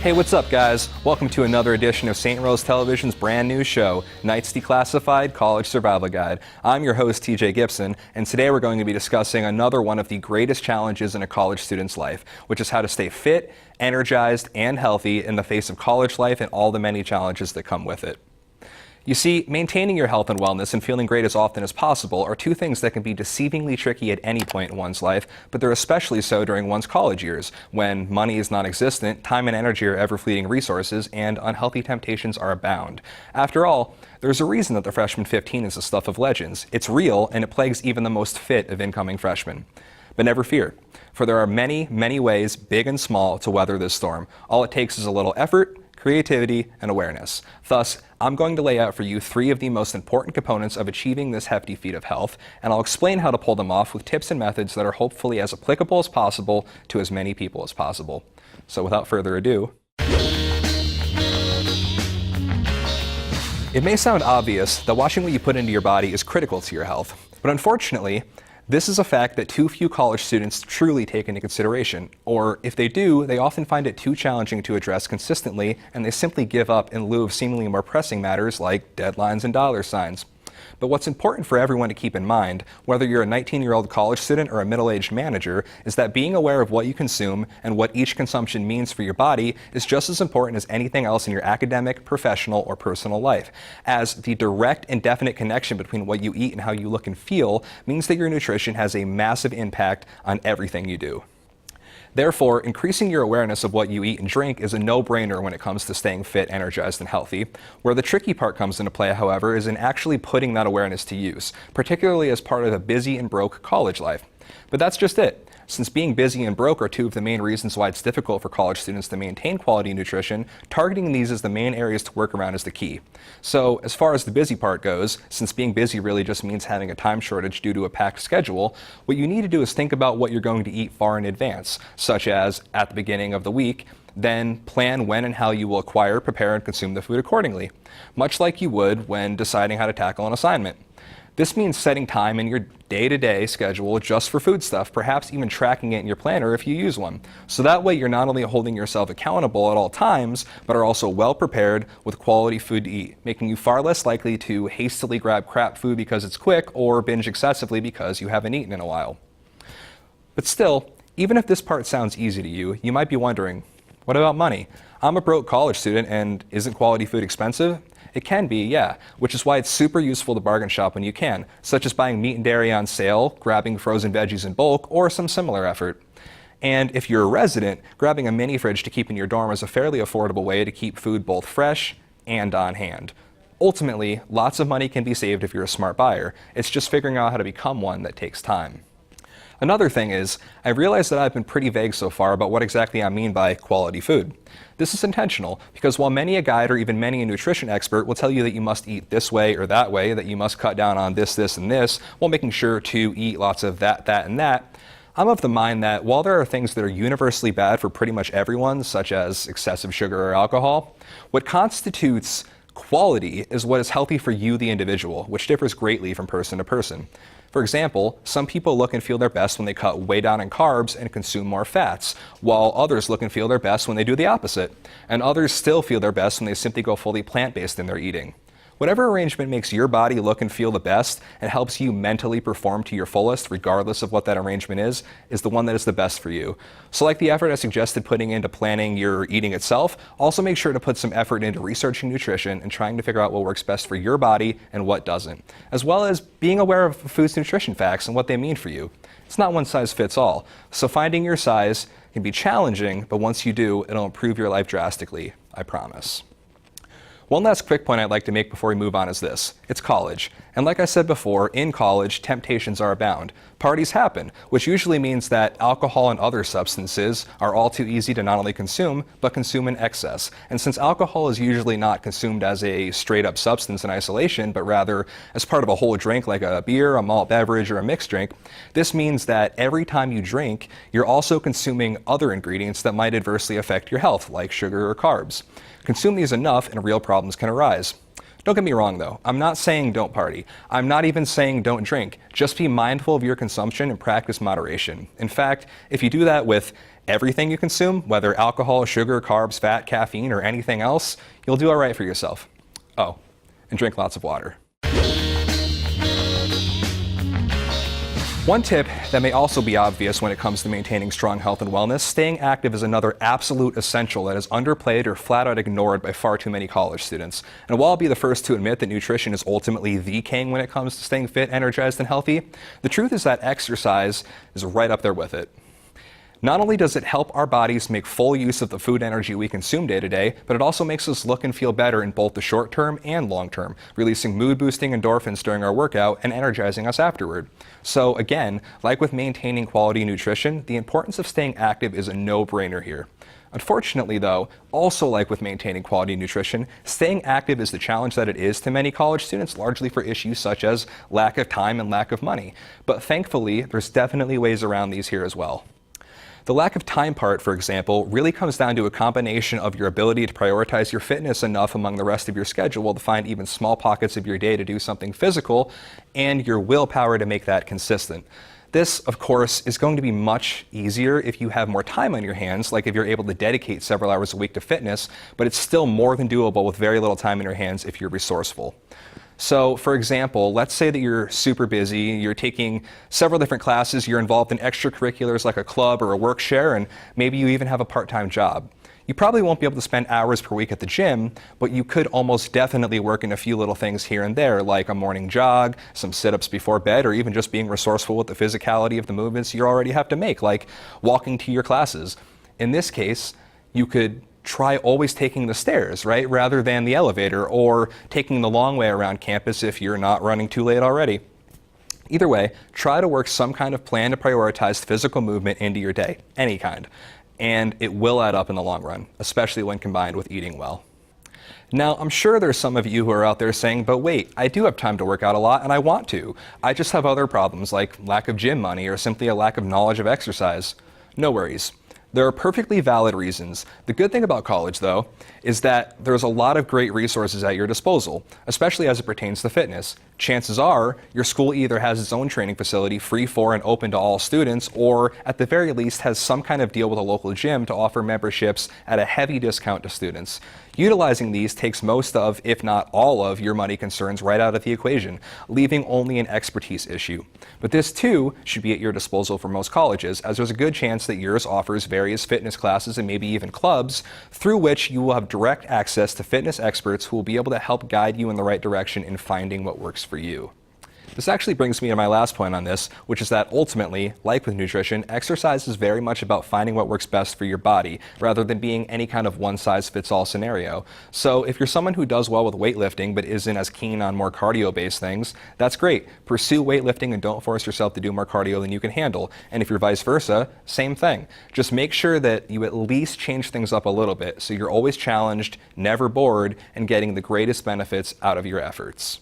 Hey, what's up, guys? Welcome to another edition of St. Rose Television's brand new show, Knight's Declassified College Survival Guide. I'm your host, TJ Gibson, and today we're going to be discussing another one of the greatest challenges in a college student's life, which is how to stay fit, energized, and healthy in the face of college life and all the many challenges that come with it. You see, maintaining your health and wellness and feeling great as often as possible are two things that can be deceivingly tricky at any point in one's life, but they're especially so during one's college years, when money is non-existent, time and energy are ever-fleeting resources, and unhealthy temptations are abound. After all, there's a reason that the freshman 15 is the stuff of legends. It's real, and it plagues even the most fit of incoming freshmen. But never fear, for there are many, many ways, big and small, to weather this storm. All it takes is a little effort, creativity, and awareness. Thus, I'm going to lay out for you three of the most important components of achieving this hefty feat of health, and I'll explain how to pull them off with tips and methods that are hopefully as applicable as possible to as many people as possible. So without further ado, it may sound obvious that watching what you put into your body is critical to your health, but unfortunately, this is a fact that too few college students truly take into consideration, or if they do, they often find it too challenging to address consistently, and they simply give up in lieu of seemingly more pressing matters like deadlines and dollar signs. But what's important for everyone to keep in mind, whether you're a 19-year-old college student or a middle-aged manager, is that being aware of what you consume and what each consumption means for your body is just as important as anything else in your academic, professional, or personal life, as the direct and definite connection between what you eat and how you look and feel means that your nutrition has a massive impact on everything you do. Therefore, increasing your awareness of what you eat and drink is a no-brainer when it comes to staying fit, energized, and healthy. Where the tricky part comes into play, however, is in actually putting that awareness to use, particularly as part of a busy and broke college life. But that's just it. Since being busy and broke are two of the main reasons why it's difficult for college students to maintain quality nutrition, targeting these as the main areas to work around is the key. So, as far as the busy part goes, since being busy really just means having a time shortage due to a packed schedule, what you need to do is think about what you're going to eat far in advance, such as at the beginning of the week, then plan when and how you will acquire, prepare, and consume the food accordingly, much like you would when deciding how to tackle an assignment. This means setting time in your day-to-day schedule just for food stuff, perhaps even tracking it in your planner if you use one. So that way you're not only holding yourself accountable at all times, but are also well prepared with quality food to eat, making you far less likely to hastily grab crap food because it's quick or binge excessively because you haven't eaten in a while. But still, even if this part sounds easy to you, you might be wondering, what about money? I'm a broke college student, and isn't quality food expensive? It can be, yeah, which is why it's super useful to bargain shop when you can, such as buying meat and dairy on sale, grabbing frozen veggies in bulk, or some similar effort. And if you're a resident, grabbing a mini fridge to keep in your dorm is a fairly affordable way to keep food both fresh and on hand. Ultimately, lots of money can be saved if you're a smart buyer. It's just figuring out how to become one that takes time. Another thing is, I realize that I've been pretty vague so far about what exactly I mean by quality food. This is intentional, because while many a guide or even many a nutrition expert will tell you that you must eat this way or that way, that you must cut down on this, and this, while making sure to eat lots of that, and that, I'm of the mind that while there are things that are universally bad for pretty much everyone, such as excessive sugar or alcohol, what constitutes quality is what is healthy for you, the individual, which differs greatly from person to person. For example, some people look and feel their best when they cut way down in carbs and consume more fats, while others look and feel their best when they do the opposite, and others still feel their best when they simply go fully plant-based in their eating. Whatever arrangement makes your body look and feel the best and helps you mentally perform to your fullest, regardless of what that arrangement is the one that is the best for you. So like the effort I suggested putting into planning your eating itself, also make sure to put some effort into researching nutrition and trying to figure out what works best for your body and what doesn't, as well as being aware of food's nutrition facts and what they mean for you. It's not one size fits all, so finding your size can be challenging, but once you do, it'll improve your life drastically, I promise. One last quick point I'd like to make before we move on is this. It's college. And like I said before, in college, temptations are abound. Parties happen, which usually means that alcohol and other substances are all too easy to not only consume, but consume in excess. And since alcohol is usually not consumed as a straight-up substance in isolation, but rather as part of a whole drink like a beer, a malt beverage, or a mixed drink, this means that every time you drink, you're also consuming other ingredients that might adversely affect your health, like sugar or carbs. Consume these enough and real problems can arise. Don't get me wrong though, I'm not saying don't party. I'm not even saying don't drink. Just be mindful of your consumption and practice moderation. In fact, if you do that with everything you consume, whether alcohol, sugar, carbs, fat, caffeine, or anything else, you'll do all right for yourself. Oh, and drink lots of water. One tip that may also be obvious when it comes to maintaining strong health and wellness, staying active is another absolute essential that is underplayed or flat out ignored by far too many college students. And while I'll be the first to admit that nutrition is ultimately the king when it comes to staying fit, energized, and healthy, the truth is that exercise is right up there with it. Not only does it help our bodies make full use of the food energy we consume day to day, but it also makes us look and feel better in both the short term and long term, releasing mood boosting endorphins during our workout and energizing us afterward. So again, like with maintaining quality nutrition, the importance of staying active is a no-brainer here. Unfortunately though, also like with maintaining quality nutrition, staying active is the challenge that it is to many college students, largely for issues such as lack of time and lack of money. But thankfully, there's definitely ways around these here as well. The lack of time part, for example, really comes down to a combination of your ability to prioritize your fitness enough among the rest of your schedule to find even small pockets of your day to do something physical, and your willpower to make that consistent. This, of course, is going to be much easier if you have more time on your hands, like if you're able to dedicate several hours a week to fitness, but it's still more than doable with very little time in your hands if you're resourceful. So, for example, let's say that you're super busy, you're taking several different classes, you're involved in extracurriculars like a club or a work share, and maybe you even have a part-time job. You probably won't be able to spend hours per week at the gym, but you could almost definitely work in a few little things here and there, like a morning jog, some sit-ups before bed, or even just being resourceful with the physicality of the movements you already have to make, like walking to your classes. In this case, you could try always taking the stairs, right, rather than the elevator, or taking the long way around campus if you're not running too late already. Either way, try to work some kind of plan to prioritize physical movement into your day, any kind, and it will add up in the long run, especially when combined with eating well. Now, I'm sure there's some of you who are out there saying, but wait, I do have time to work out a lot and I want to. I just have other problems like lack of gym money or simply a lack of knowledge of exercise. No worries. There are perfectly valid reasons. The good thing about college, though, is that there's a lot of great resources at your disposal, especially as it pertains to fitness. Chances are, your school either has its own training facility free for and open to all students, or at the very least has some kind of deal with a local gym to offer memberships at a heavy discount to students. Utilizing these takes most of, if not all of, your money concerns right out of the equation, leaving only an expertise issue. But this too should be at your disposal for most colleges, as there's a good chance that yours offers various fitness classes and maybe even clubs through which you will have direct access to fitness experts who will be able to help guide you in the right direction in finding what works for you. This actually brings me to my last point on this, which is that ultimately, like with nutrition, exercise is very much about finding what works best for your body, rather than being any kind of one-size-fits-all scenario. So if you're someone who does well with weightlifting but isn't as keen on more cardio-based things, that's great. Pursue weightlifting and don't force yourself to do more cardio than you can handle. And if you're vice versa, same thing. Just make sure that you at least change things up a little bit so you're always challenged, never bored, and getting the greatest benefits out of your efforts.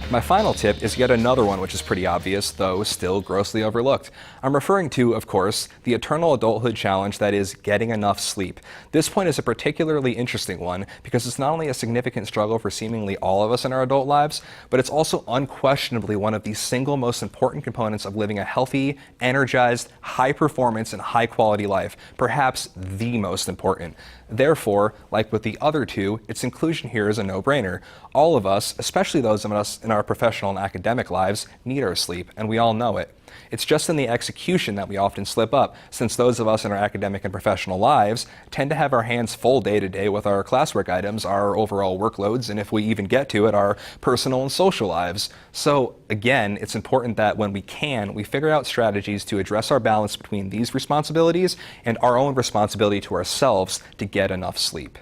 My final tip is yet another one which is pretty obvious, though still grossly overlooked. I'm referring to, of course, the eternal adulthood challenge that is getting enough sleep. This point is a particularly interesting one because it's not only a significant struggle for seemingly all of us in our adult lives, but it's also unquestionably one of the single most important components of living a healthy, energized, high-performance, and high-quality life, perhaps the most important. Therefore, like with the other two, its inclusion here is a no-brainer. All of us, especially those of us in our professional and academic lives, need our sleep, and we all know it. It's just in the execution that we often slip up, since those of us in our academic and professional lives tend to have our hands full day to day with our classwork items, our overall workloads, and if we even get to it, our personal and social lives. So again, it's important that when we can, we figure out strategies to address our balance between these responsibilities and our own responsibility to ourselves to get enough sleep.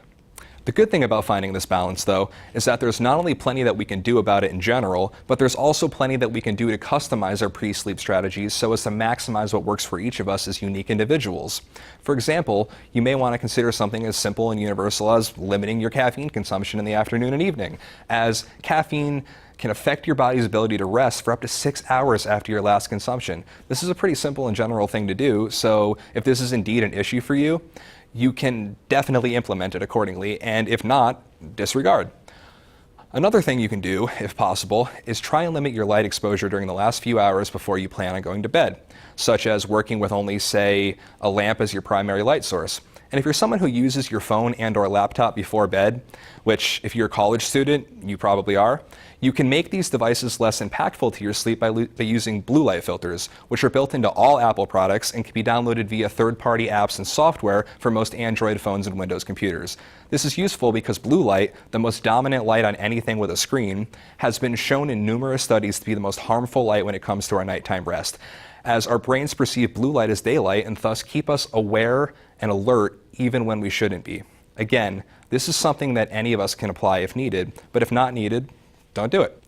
The good thing about finding this balance, though, is that there's not only plenty that we can do about it in general, but there's also plenty that we can do to customize our pre-sleep strategies so as to maximize what works for each of us as unique individuals. For example, you may want to consider something as simple and universal as limiting your caffeine consumption in the afternoon and evening, as caffeine can affect your body's ability to rest for up to 6 hours after your last consumption. This is a pretty simple and general thing to do, so if this is indeed an issue for you, you can definitely implement it accordingly, and if not, disregard. Another thing you can do, if possible, is try and limit your light exposure during the last few hours before you plan on going to bed, such as working with only, say, a lamp as your primary light source. And if you're someone who uses your phone and/or laptop before bed, which if you're a college student, you probably are, you can make these devices less impactful to your sleep by using blue light filters, which are built into all Apple products and can be downloaded via third-party apps and software for most Android phones and Windows computers. This is useful because blue light, the most dominant light on anything with a screen, has been shown in numerous studies to be the most harmful light when it comes to our nighttime rest, as our brains perceive blue light as daylight and thus keep us aware and alert even when we shouldn't be. Again, this is something that any of us can apply if needed, but if not needed, don't do it.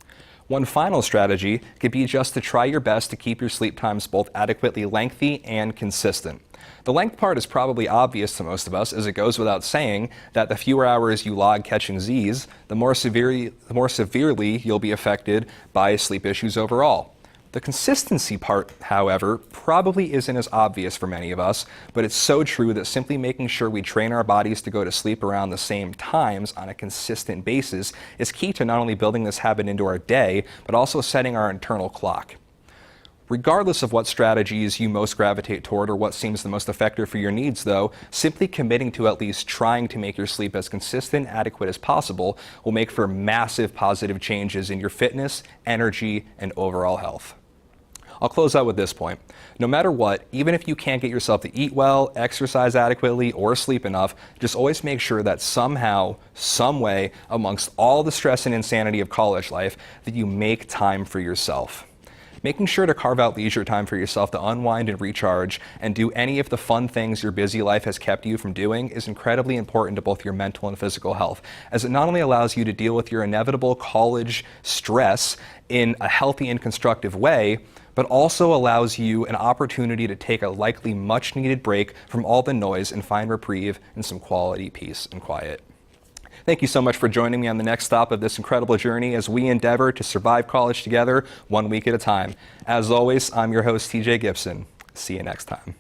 One final strategy could be just to try your best to keep your sleep times both adequately lengthy and consistent. The length part is probably obvious to most of us, as it goes without saying that the fewer hours you log catching Z's, the more severely you'll be affected by sleep issues overall. The consistency part, however, probably isn't as obvious for many of us, but it's so true that simply making sure we train our bodies to go to sleep around the same times on a consistent basis is key to not only building this habit into our day, but also setting our internal clock. Regardless of what strategies you most gravitate toward or what seems the most effective for your needs, though, simply committing to at least trying to make your sleep as consistent and adequate as possible will make for massive positive changes in your fitness, energy, and overall health. I'll close out with this point. No matter what, even if you can't get yourself to eat well, exercise adequately, or sleep enough, just always make sure that somehow, some way, amongst all the stress and insanity of college life, that you make time for yourself. Making sure to carve out leisure time for yourself to unwind and recharge and do any of the fun things your busy life has kept you from doing is incredibly important to both your mental and physical health, as it not only allows you to deal with your inevitable college stress in a healthy and constructive way, but also allows you an opportunity to take a likely much needed break from all the noise and find reprieve in some quality peace and quiet. Thank you so much for joining me on the next stop of this incredible journey as we endeavor to survive college together 1 week at a time. As always, I'm your host, TJ Gibson. See you next time.